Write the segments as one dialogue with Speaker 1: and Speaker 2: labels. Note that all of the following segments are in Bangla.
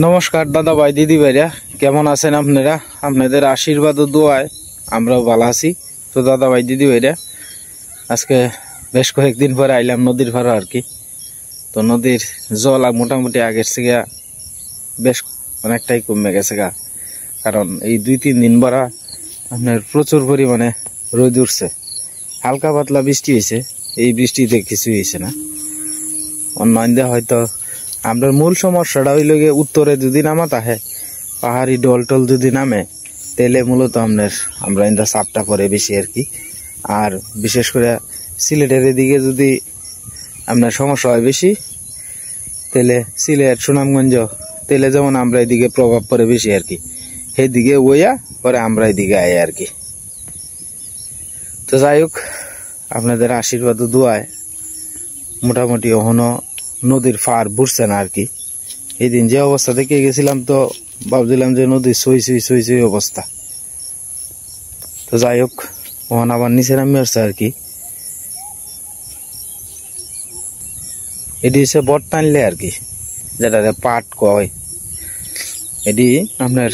Speaker 1: নমস্কার দাদা ভাই দিদি ভাইরা, কেমন আছেন আপনারা? আপনাদের আশীর্বাদ ও দোয়ায় আমরাও ভালো আছি। তো দাদা ভাই দিদি ভাইরা, আজকে বেশ কয়েকদিন পরে আইলাম নদীর পাড়ে আর কি। তো নদীর জল মোটামুটি আগের থেকে বেশ অনেকটাই কমে গেছে গা, কারণ এই 2-3 দিন ভরা আপনার প্রচুর পরিমাণে রোদ উঠছে, হালকা পাতলা বৃষ্টি হয়েছে। এই বৃষ্টিতে কিছুই হয়েছে না। অন্যান্য হয়তো আমরা মূল সমস্যাটা হইল গিয়ে উত্তরে যদি নামাত আহে, পাহাড়ি ডল টল যদি নামে, তাহলে মূলত আমরা ইন্দা চাপটা পরে বেশি আর কি। আর বিশেষ করে সিলেটের এদিকে যদি আপনার সমস্যা হয় বেশি, তাহলে সিলেট সুনামগঞ্জ, তাহলে যেমন আমরা এদিকে প্রভাব পড়ে বেশি আর কি। সেইদিকে ওইয়া পরে আমরা এদিকে আই আর কি। তো যাই হোক, আপনাদের আশীর্বাদ ও দোয়ায় মোটামুটি এখনো নদীর ফার বুঝছে না আর কি। এই দিন যে অবস্থা দেখে গেছিলাম, তো ভাবছিলাম যে নদীর সই অবস্থা। তো যাই হোক, ওখানে আবার নিচে নামে আসছে আর কি। এটি হচ্ছে বট টানলে আর কি, যেটা পাট কয়, এটি আপনার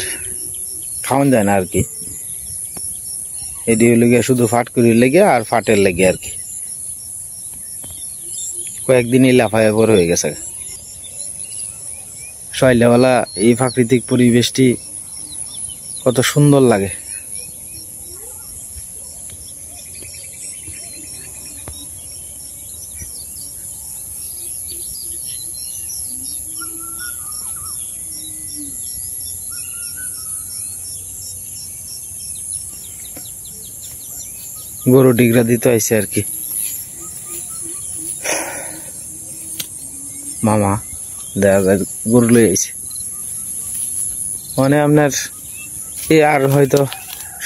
Speaker 1: খাওয়ান যায় না আর কি। এটি লেগে শুধু ফাট করে লেগে আর ফাটের লেগে আর কি। কয়েকদিনই লাফায় পর হয়ে গেছে। সকালবেলা এই প্রাকৃতিক পরিবেশটি কত সুন্দর লাগে। গরু ডিগরা দিতে আইছে আর কি মামা, দেখা যায় গরু লই আইছে। মানে আপনার এই আর হয়তো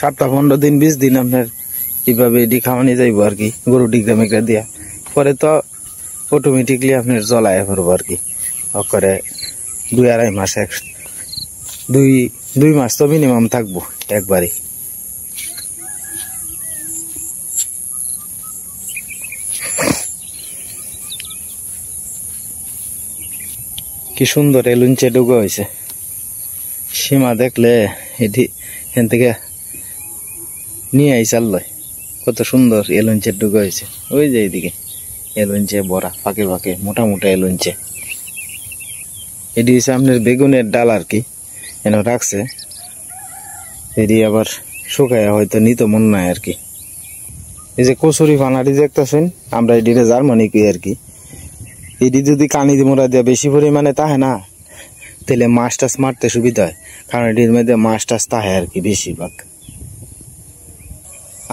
Speaker 1: 7-15 দিন 20 দিন আপনার এইভাবে এটি খাওয়ানি যাইব আর কি, গরু ডিগরা মেগরা দিয়া। পরে তো অটোমেটিকলি আপনার জলায় পড়বো আর কি। করে 2-2.5 মাস, 2 মাস তো মিনিমাম থাকবো একবারে। কি সুন্দর এলুঞ্চে ডুগো হয়েছে, সীমা দেখলে এটি এখান থেকে নিয়ে আইসাল লয়। কত সুন্দর এলুঞ্চের ডুগো হয়েছে। ওই যে এইদিকে এলুঞ্চে বড়া ফাঁকে ফাঁকে মোটা মোটা এলুঞ্চে। এটি হচ্ছে আপনার বেগুনের ডাল আর কি, এনে রাখছে। এটি আবার শুকায় হয়তো নিত মন নাই আর কি। এই যে কচুরি ফানাটি দেখতেছেন, আমরা এটিতে জার্মানি কই আর কি। এটি যদি কানি মোড়া দেওয়া বেশি পরিমাণে তাহে না, তাহলে মাছ টাছ মারতে সুবিধা হয়, কারণ এটির মধ্যে মাছ টাছ তাহে আর কি বেশিরভাগ।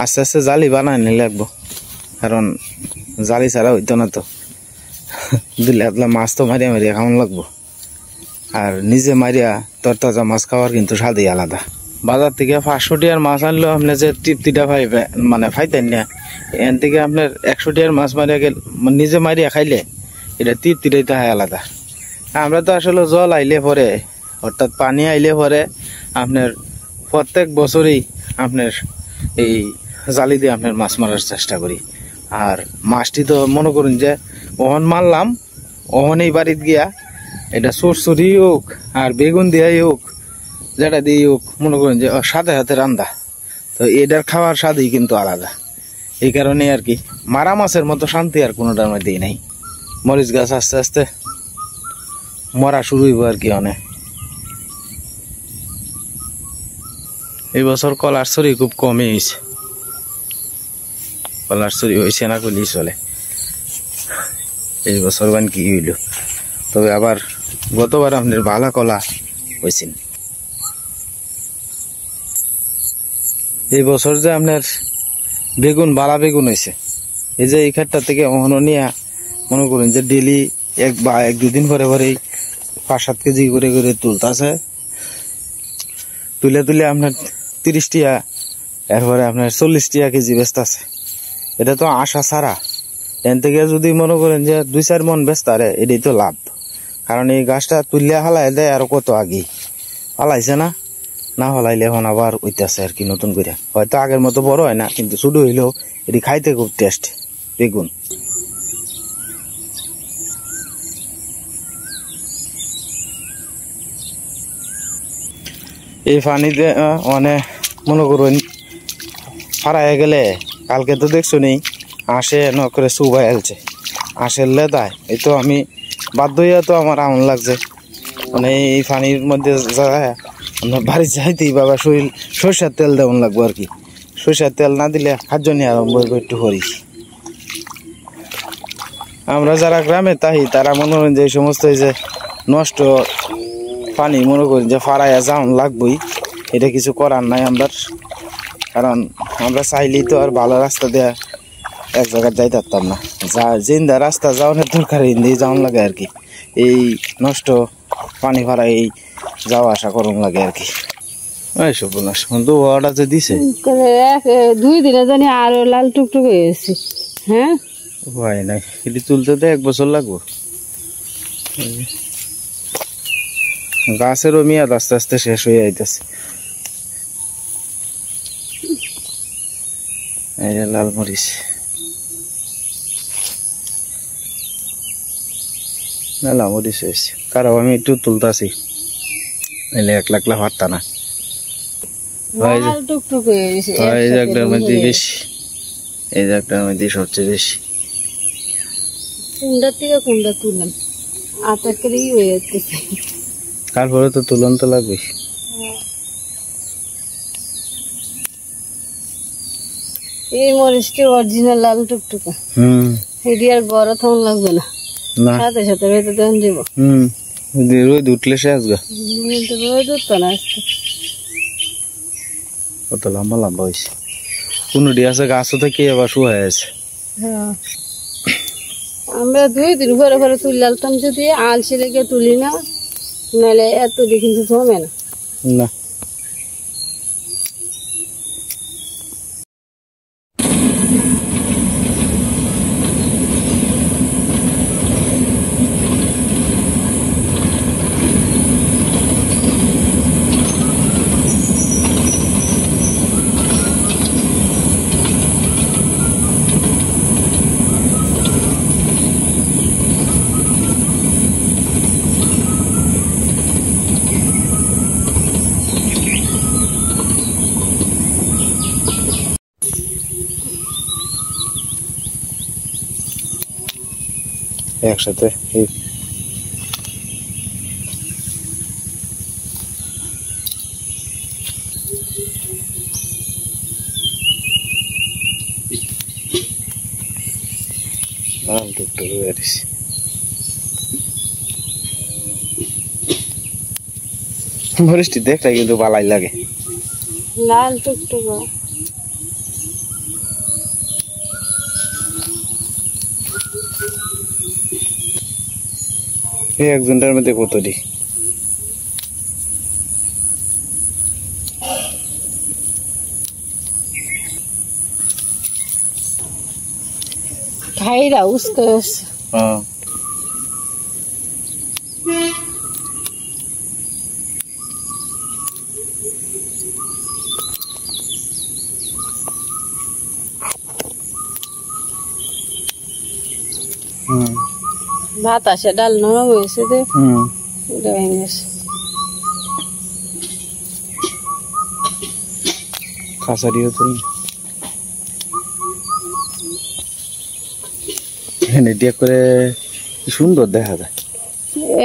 Speaker 1: আস্তে আস্তে জালি বানায় নিয়ে লাগবো, কারণ জালি ছাড়া হইতো না। তো দিলে মাছ তো মারিয়া মারিয়া খাওয়ান লাগবো। আর নিজে মারিয়া তরতাজা মাছ খাওয়ার কিন্তু স্বাদই আলাদা। বাজার থেকে 500 টাকার মাছ আনলেও আপনি যে তৃপ্তিটা ফাইতেন না, এখান থেকে আপনার 100 টাকার মাছ মারিয়া গেল নিজে মারিয়া খাইলে এটা তৃপ্তিটাই তাহলে আলাদা। আমরা তো আসলে জল আইলে পরে, অর্থাৎ পানি আইলে পরে আপনার প্রত্যেক বছরই আপনার এই জালি দিয়ে আপনার মাছ মারার চেষ্টা করি। আর মাছটি তো মনে করুন যে ওহন মারলাম, ওহন এই বাড়িতে গিয়া এটা চরচরি হোক আর বেগুন দিয়াই হোক, যেটা দিয়ে হোক, মনে করেন যে সাথে সাথে রান্দা, তো এটার খাওয়ার স্বাদই কিন্তু আলাদা। এই কারণে আর কি মারা মাছের মতো শান্তি আর কোনোটার মধ্যেই নেই। মরিচ গাছ আস্তে আস্তে মরা শুরু হইব আর কি। অনেক এই বছর কলার ছড়ি খুব কমই হয়েছে, কলার ছড়ি হয়েছে না করলেই চলে। এই বছর বান কি হইল, তবে আবার গতবার আপনার ভালো কলা হয়েছেন। এই বছর যে আপনার বেগুন বালা বেগুন হয়েছে, এই যে এই ক্ষেতটা থেকে ওখানে নিয়ে মনে করুন যে ডেলি 1-2 দিন পরে পরেই 5-7 কেজি করে করে তুলতেছে। তুলে আপনার 30 টাকা, এরপরে আপনার 40 টাকা কেজি বেচতেছে। এটা তো আশা ছাড়া। এন থেকে যদি মনে করেন যে 2-4 মন বেচতারে, এটাই তো লাভ। কারণ এই গাছটা তুলিয়া হালাই দেয় আরো কত আগে হালাইছে না হলাইলে এখন আবার উঠতেছে আর কি নতুন করে। হয়তো আগের মতো বড় হয় না, কিন্তু শুধু হইলেও এটি খাইতে খুব টেস্ট বেগুন। এই পানিতে মানে মনে করুন ফারাইয়া গেলে কালকে তো দেখছো নেই আসে ন করে সুবাই আলছে আসের লেদায় এই তো আমি বাধ্য হইয়া তো আমার এমন লাগছে মানে এই পানির মধ্যে যায় আমরা বাড়ি যাইতেই বাবা শরীর সরষের তেল দেওয়ান লাগবো আর কি সরষের তেল না দিলে খাদ্য নিয়ে আরম্ভ একটু করিস আমরা যারা গ্রামে তাই তারা মনে করেন যে এই সমস্ত এই যে নষ্ট পানি মনে করেন যে ফারাইয়া যাওয়ান লাগবই এটা কিছু করার নাই আমরা কারণ আমরা চাইলেই তো আর ভালো রাস্তা দেওয়া এক জায়গায় যাই পারতাম না যা জিন্দা রাস্তা যাওয়ানোর দরকার হিন্দি যাওয়ান লাগে আর কি এই নষ্ট পানি ফারাই এই যাওয়া আসা করুন লাগে আর কি এইসব বলাস বন্ধু অর্ডার যে দিছে
Speaker 2: 2 দিনে জানি আরো লাল টুকটুক হয়ে গেছে হ্যাঁ
Speaker 1: ভয় নাই এটি তুলতে তো 1 বছর লাগবো গাছেরও মেয়াদ আস্তে আস্তে শেষ হয়ে যাইতেছে এই যে লাল মরিচ মেলা মরিচ হয়েছে কারো আমি একটু তুলতাছি এলে 1 লাখ হাঁটতা না
Speaker 2: লাল টুকটুক হয়ে গেছে
Speaker 1: এই জায়গাটার মধ্যে বেশি এই জায়গাটার মধ্যে সবচেয়ে বেশি
Speaker 2: কুন্ডা থেকে কুন্ডা তুললাম আটাকেরই হয়ে যাচ্ছে
Speaker 1: তারপরে তো তুলন তো লাগবে
Speaker 2: এই মরিচটি অরিজিনাল লাল টুকটুকা এটি আর বড় থাউন লাগবে না সাথে সাথে ভেতর দেন দিব
Speaker 1: রোদ উঠলে শেষ গা
Speaker 2: রোদ উঠতো না আজকে
Speaker 1: কত লম্বা লম্বা হয়েছে কোনটি আছে গাছও থেকে আবার শু হয়ে আছে
Speaker 2: আমরা 2 দিন ঘরে ঘরে তুললাম যদি আলসি রেখে তুলি না নাহলে এত দেখি জমে না
Speaker 1: না একসাথে মরিচটি দেখলে কিন্তু ভালাই লাগে
Speaker 2: লাল টুকটুকা
Speaker 1: একজনটার মধ্যে কত দি
Speaker 2: खाइरा उसको
Speaker 1: हाँ
Speaker 2: भात आसे डाल नरम হয়েছে দে এটা ভেঙে গেছে
Speaker 1: খাসারিও তো এনে দিয়ে করে কি সুন্দর দেখা যায়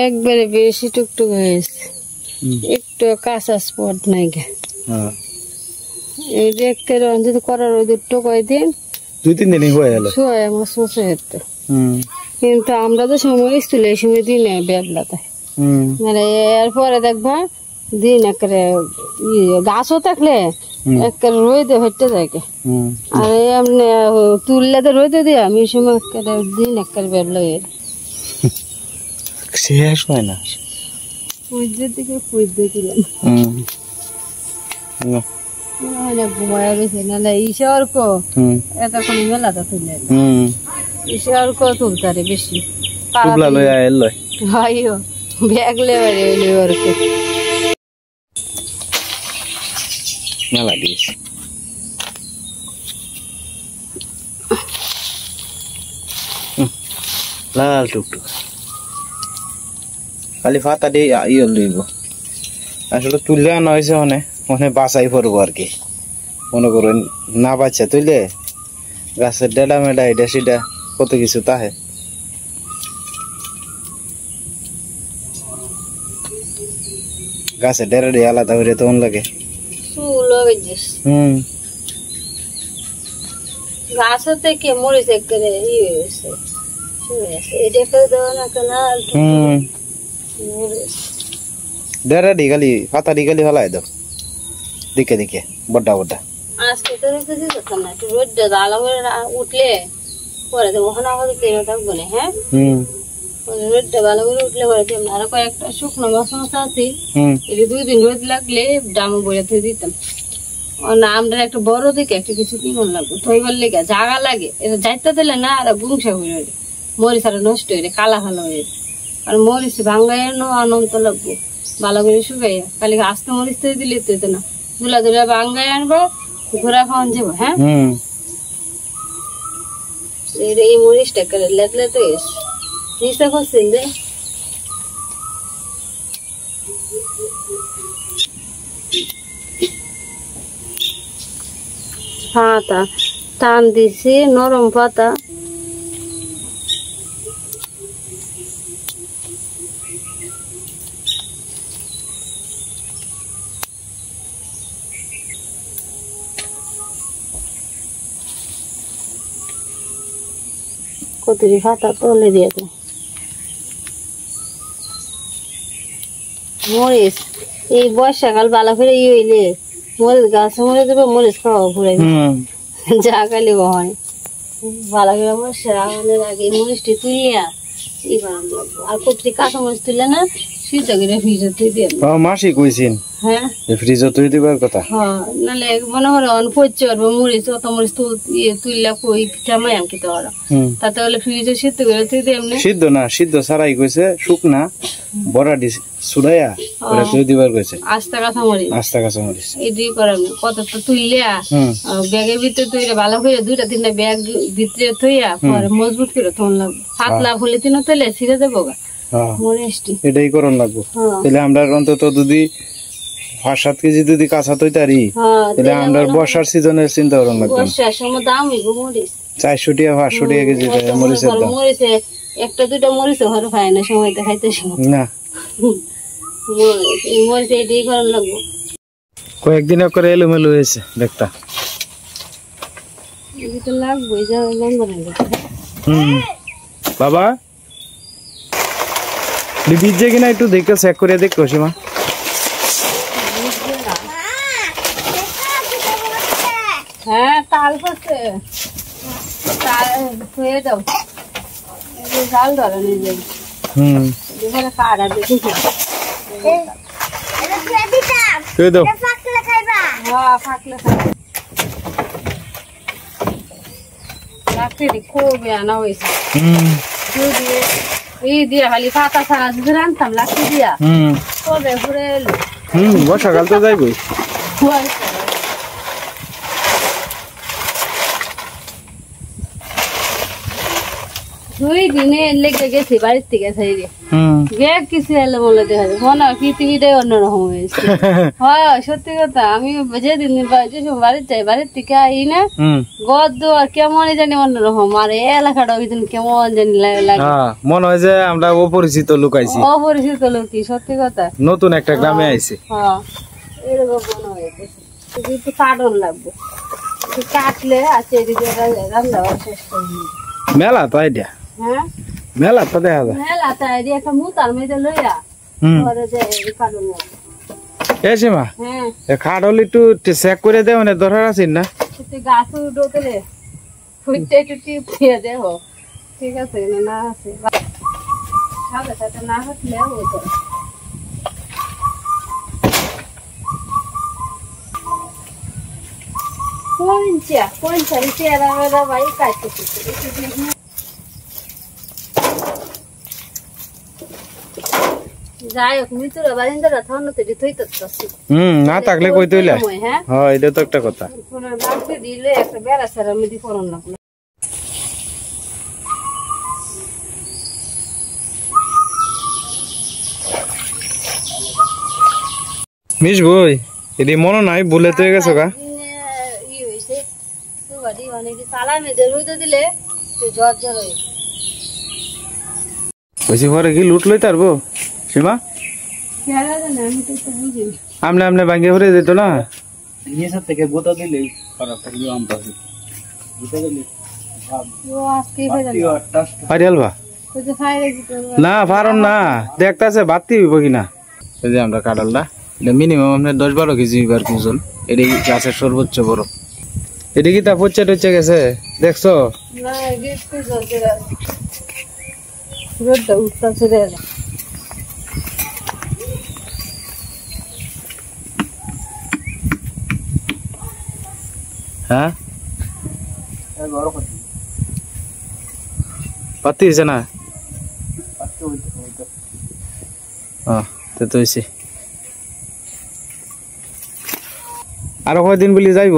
Speaker 2: একবারে বেশি টুকটুক হয়েছে একটু কাঁচা স্পট নাই গে
Speaker 1: হ্যাঁ
Speaker 2: এই দেখতে রঞ্জিত করার ওই দুটো কয়দিন
Speaker 1: 2-3 দিনই হয়ে গেল
Speaker 2: ছয় মাস হচ্ছে কিন্তু আমরা তো সময় স্কুলে এই সময় দিন বেবলাতে মানে এরপরে দেখবা দিন একেবারে গাছও থাকলে একেবারে রোদে হইতে থাকে আর এমনি তুললে তো রোদে দিয়ে আমি সময় একেবারে দিন একেবারে বেবলা হয়ে
Speaker 1: শেষ হয় না
Speaker 2: পুজোর দিকে পুজ দিলাম ঘুমায় গেছে নাহলে ঈশ্বর কো এতক্ষণ মেলাতে তুলে ঈশ্বর কো তুলতারে বেশি হাইও ব্যাগ লেবারে লেবারকে
Speaker 1: মেলা দিয়েছে লাল টুকটুক খালি ফাতা দিয়ে ইয়ে লইব আসলে তুলে আনা হয়েছে মনে বাঁচাই পড়বো আর কি, মনে করুন না বাচ্চা তুইলে গাছের ডেডা মেডা এটা সেটা কত কিছু তাহে। গাছের ডেরা দিয়ে আলাদা করে তখন লাগে।
Speaker 2: গাছ থেকে মরিছে করে
Speaker 1: ডেরা দি খালি পাতা দি খালি হলাই দাও দিকে দিকে বড্ডা বড্ডা।
Speaker 2: আজকে তো না একটু রোদ আলো উঠলে পরে দেবো ওখানে আমাদের তেল থাকবো না। হ্যাঁ রোদটা ভালো করে উঠলে পরে দেব। আরো কয়েকটা শুকনো মাছ আছে, এটা 2 দিন রোদ লাগলে ডামে বইয়া থই দিতাম। না আমরা একটা বড় দিকে একটা কিছু কিনুন লাগবে থইবার লেগে জাগা লাগে, এটা যাইতে দিলে না আর গুমসা হয়ে যাবে, মরিচ আর নষ্ট হয়ে কালা কালো হয়ে। আর মরিচ ভাঙ্গাইনো আনন্দ লাগবে ভালো করে শুকাইয়া, খালি আস্তে মরিচ তৈরি দিলে তো না দুলা দুলা ভাঙ্গাই আনবো ঘোরা খাওয়ান যাবো। হ্যাঁ এই মরিচটা করে লেটলে তো নিচে করছেন যে পাতা টান দিছি নরম পাতা। কতরি পাতা তলে দিয়ে তো মরিচ এই বর্ষাকাল ভালো করে হইলে মরিচ গাছ মরে যাবে, মরিচ খাওয়া ঘুরে যা খালি হয় ভালো করে বর্ষাকালের আগে মরিচটি তুলিয়া ই বানানো লাগবো। আর কতরি কাঁচা মরিচ তুলে না সিদ্ধ করে ফ্রিজে তুই দিয়ে
Speaker 1: মাসি কইছেন।
Speaker 2: হ্যাঁ
Speaker 1: ফ্রিজে তুই দিবার কথা।
Speaker 2: হ্যাঁ নাহলে মনে হয় পচে পারবো মরিচ অত মরিচ তুললা কই জামাই আমি তো ওরা তাতে হলে ফ্রিজে সিদ্ধ করে তুই দিয়ে এমনি
Speaker 1: সিদ্ধ না সিদ্ধ ছাড়াই কইছে শুকনা বড়া দি সুড়াইয়া করে তুই দিবার কইছে।
Speaker 2: আস্তা কাঁচা মরিচ
Speaker 1: আস্তা কাঁচা মরিচ
Speaker 2: এদি করাম কত তো তুইলা ব্যাগের ভিতরে তুইলে ভালো করে 2-3টা ব্যাগ ভিতরে থইয়া পরে মজবুত করে তোন লাগবে। পাতলা হলে তিন তুলে ছিঁড়ে দেবো গা মরিচটি এটাই করন লাগবো। তাহলে আমরা অন্তত যদি 5-7 কেজি যদি কাঁচা তৈতারি তাহলে আমরা বর্ষার সিজনের চিন্তা করন লাগবে। বর্ষার সময় দাম হইব মরিচ 400 টাকা 500 টাকা কেজি মরিচের দাম। মরিচে একটা দুইটা মরিচ ঘরে খায় না সময় দেখাইতে না মরিচ এটাই করন লাগবো।
Speaker 1: কয়েকদিন করে এলোমেলো হয়েছে দেখতা
Speaker 2: এটা লাগবে যা লঙ্গনে
Speaker 1: বাবা বিজে কিনা একটু দেখে চেক করে দেখ সীমা।
Speaker 2: হ্যাঁ তাল করছে হয়ে যাও জাল ধরে নিজে কাটা দেখি খুবই আনা হয়েছে দিয়া খালি পাতা ছাড়া যদি রান্তাম লাকড়ি দিয়া কবে ঘুরে এলো।
Speaker 1: বর্ষাকাল তো যাইবই।
Speaker 2: 2 দিনে লেগে গেছি বাড়ির থেকে সাইডে ব্যাগ কিছু এলো বলে দেখা যায় মনে হয় পৃথিবীটাই অন্যরকম হয়েছে। হ্যাঁ সত্যি কথা আমি যেদিন বাড়ির যাই বাড়ির থেকে আই না গদ আর কেমন জানি অন্যরকম আর এই এলাকাটা ওই দিন কেমন জানি লাগে
Speaker 1: মনে হয় যে আমরা অপরিচিত লোক আইছি।
Speaker 2: অপরিচিত লোকই সত্যি কথা
Speaker 1: নতুন একটা গ্রামে আইছি।
Speaker 2: হ্যাঁ এরকম মনে হয়েছে একটু কাটন লাগবে কাটলে আছে এদিকে রান্না শেষ করে
Speaker 1: মেলা তো আইডিয়া।
Speaker 2: হ্যাঁ
Speaker 1: মেলা তো দেখা যায়
Speaker 2: মেলা তো আইডিয়া একটা মুতার মেয়েদের লইয়া ঘরে যায় কাটন লাগবে।
Speaker 1: এ সীমা হ্যাঁ খাটল একটু চেক করে দে মানে দরকার আছে না
Speaker 2: গাছ উঠোতে ফুটতে একটু টিপ দিয়ে দেবো ঠিক আছে না আছে সাথে সাথে না হাঁটলে হতো ভাই কাটতে যাই হোক মিতুরা বারিন্দারা থাউনতে দিতেই তো
Speaker 1: না থাকলে কই তইলা হ্যাঁ এটা তো একটা কথা
Speaker 2: দিলে একটা বেড়া সারা মিদি করন লাগলো।
Speaker 1: মিস বই এদি মনে নাই ভুলে তো গেছো গা
Speaker 2: ই হইছে তো বাড়ি মানে কি সালা মে জরুর তো দিলে তো জ্বর জ্বর হয়
Speaker 1: বেশি পরে কি লুট লই তারবো সীমা
Speaker 2: খেলা না আমি তো বুঝি
Speaker 1: আমনে আমনে ভাঙে ভরে যেত না
Speaker 3: ये सब থেকে গোটা দিলে খারাপ থাকবে আম পাশে গোটা দিলে
Speaker 2: ও আজকে হয়ে যাবে
Speaker 1: পারি আলবা
Speaker 2: তো যে ফাইরে দিতে
Speaker 1: না পারন না দেখতাছে বাতি হইব কিনা এই যে আমরা কাঁঠালটা এটা মিনিমাম আপনার 10-12 কেজি বার ওজন এটাই গাছের সর্বোচ্চ বড় এটা কি তা পচে টচে গেছে দেখছো
Speaker 2: না গেছে জ্বর জ্বর রোদটা উঠতাছে রে
Speaker 1: হ্যাঁ
Speaker 3: বড় কথা
Speaker 1: পাতি হয়েছে না
Speaker 3: আজকে হইতো
Speaker 1: তো হয়েছে আরো কয়দিন বলি যাইব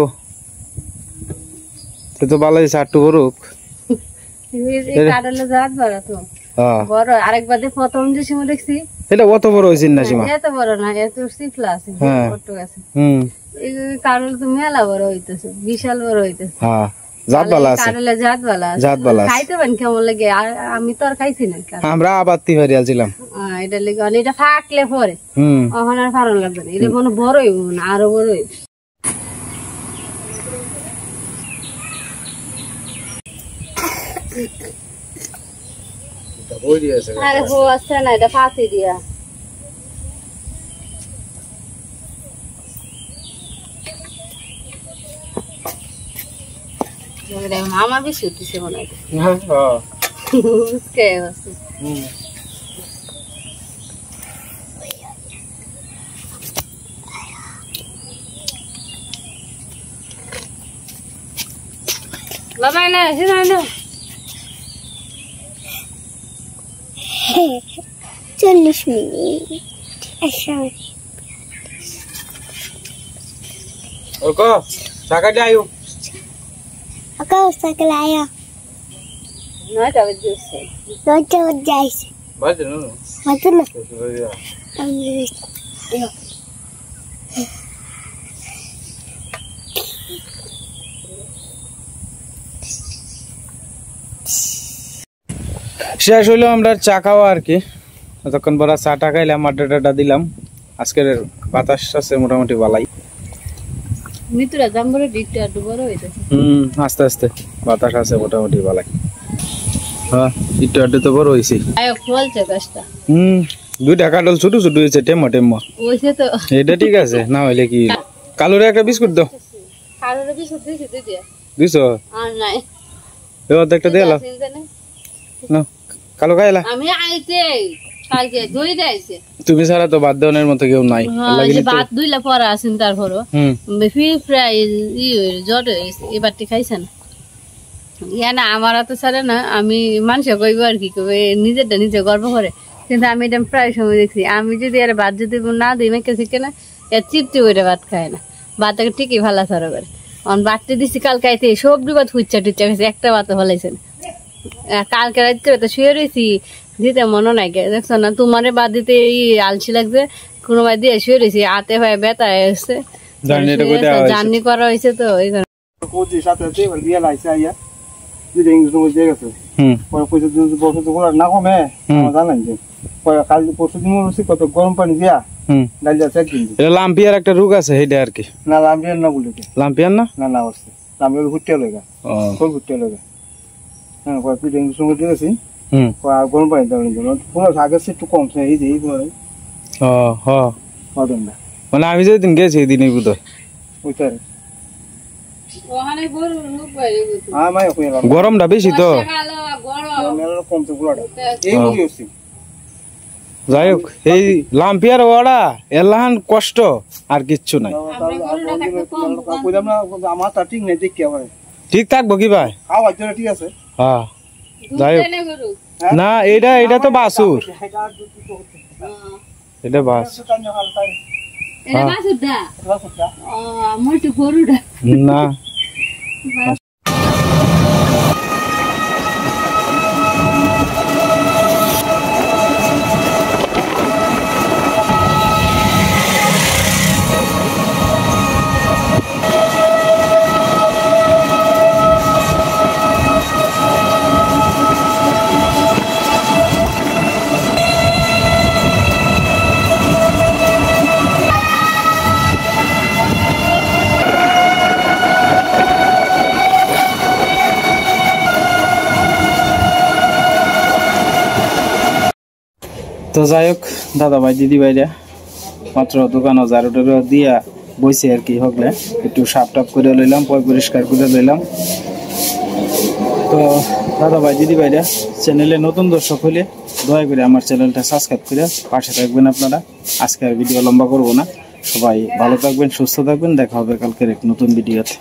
Speaker 1: তো ভালো হয়েছে আটটু করুক
Speaker 2: এই কাটালে জাত বড় তো বড় আরেকবার যে প্রথম যে সময় দেখছি
Speaker 1: এটা অত বড় হয়েছে না সীমা
Speaker 2: এত বড় না এত সিফলা আছে
Speaker 1: হ্যাঁ।
Speaker 2: ছোট আছে
Speaker 1: হুম
Speaker 2: এই কারণ তো মেলা বড় হইতেছে বিশাল বড় হইতেছে
Speaker 1: হ্যাঁ জাত বালা আছে
Speaker 2: কাটালে জাত বালা আছে
Speaker 1: জাত বালা আছে
Speaker 2: খাইতে পারেন কেমন লাগে আমি তো আর খাইছি না
Speaker 1: আমরা আবাত্তি হারি আলছিলাম
Speaker 2: এটা লেগে এটা ফাঁকলে পরে
Speaker 1: হুম
Speaker 2: ওখানে আর ফারণ লাগবে না এটা কোনো বড় হইব না আরো বড় হইব আরে হো আসছে না এটা ফাঁসি দিয়া আমার বেশি উঠতেছে মনে হয় বুঝকে আছে বাবা না না না
Speaker 4: 40 মিনিট আচ্ছা
Speaker 1: ওকো টাকা যাইও
Speaker 4: আকা সাকলায়া
Speaker 2: নয়টা বাজছে
Speaker 4: নয়টা বাজছে
Speaker 1: বাজে না
Speaker 4: মাত্র না আমি
Speaker 1: শেষ হইলো আমরা চা খাওয়া আর কি তখন পর চাটা খাইলাম আড্ডা টাড্ডা দিলাম আজকের বাতাস আছে মোটামুটি ভালাই
Speaker 2: মিতুরা জাম্বরে ডিটটা একটু বড় হইতেছে
Speaker 1: আস্তে আস্তে বাতাস আছে মোটামুটি ভালাই হ্যাঁ একটু আড্ডা তো বড় হয়েছে
Speaker 2: আয় ফলছে গাছটা
Speaker 1: দুইটা কাটল ছোট ছোট হয়েছে টেম্মো টেম্মো
Speaker 2: ওইছে তো
Speaker 1: এটা ঠিক আছে না হইলে কি কালোরে একটা বিস্কুট দাও
Speaker 2: কারোর বিস্কুট দিছি দিদি
Speaker 1: দিছো
Speaker 2: আর নাই
Speaker 1: এবার একটা দেলা না কালো খাইলা
Speaker 2: আমি আইতে কালকে দই দেইছে
Speaker 1: তুমি ছাড়া তো বাদ দেওয়ার মতো কেউ নাই
Speaker 2: যে ভাত দুইলা পরে আছেন তারপরও বেশি প্রায় জ্বর এবারটি খাইছেন ইয়া না আমার তো ছাড়ে না আমি মানুষে কইব আর কি কবে নিজেরটা নিজে গর্ব করে কিন্তু আমি এটা প্রায় সময় দেখছি আমি যদি আর ভাত যদি না দিই মেকে শিখে না এর চিপটি ওইটা ভাত খায় না ভাতটাকে ঠিকই ভালো সারা করে বাড়তে দিচ্ছি কালকে আইতে সবজি ভাত হুচ্চা টুচ্চা খেয়েছে একটা ভাত ভালাইছে কালকে রাত্রে তো শুয়ে রয়েছি দিতে মনে নাই দেখছো না তোমারে বাদ দিতে আলসি লাগছে কোনো ভাই দিয়ে শুয়ে রয়েছি হাতে ভাই ব্যথা এসছে জার্নি করা হয়েছে তো এই
Speaker 3: কোচি সাথে আছে বিয়া লাইছে আইয়া যদি ইংলিশ মধ্যে গেছে পরে পয়সা যদি বসে তো না কমে জানেন যে পরে কাল পরশু দিন রসি কত গরম পানি দিয়া ডালিয়া চেক দিন
Speaker 1: এটা লাম্পিয়ার একটা রোগ আছে সেইটা আর কি
Speaker 3: না লাম্পিয়ার না বলি
Speaker 1: লাম্পিয়ার না
Speaker 3: না না হচ্ছে লাম্পিয়ার হুট্টে লগা কোন হুট্টে লগা হ্যাঁ পরে তুই ইংলিশ মধ্যে গেছি আর গরম পানি দেওয়ার জন্য পুরো আগের সে একটু কমছে এই যে এই পরে না
Speaker 1: মানে আমি যেদিন গেছি এই দিনই বোধ হয়
Speaker 3: ওইটারে
Speaker 2: গরম
Speaker 1: গরমটা বেশি তো
Speaker 3: কমছে পুরোটা এই মুখে হচ্ছে
Speaker 1: যাই হোক এই লাম্পিয়ার ওয়াড়া এলাহান কষ্ট আর কিচ্ছু নাই
Speaker 3: আমার তা ঠিক নেই দেখি আবার
Speaker 1: ঠিক থাকবো কি ভাই
Speaker 3: খাওয়ার জন্য ঠিক আছে
Speaker 1: হ্যাঁ যাই হোক না এটা তো বাসুর এটা বাস না তো যাই হোক দাদা ভাই দিদি ভাইরা মাত্র দোকানও ঝাড়ু টাড়ু দিয়া বইছে আর কি হকলে একটু সাপ টাপ করে লইলাম পরিষ্কার করে লইলাম। তো দাদা ভাই দিদি ভাইরা চ্যানেলে নতুন দর্শক হলে দয়া করে আমার চ্যানেলটা সাবস্ক্রাইব করে পাশে থাকবেন আপনারা। আজকে আর ভিডিও লম্বা করব না, সবাই ভালো থাকবেন, সুস্থ থাকবেন, দেখা হবে কালকের এক নতুন ভিডিওতে।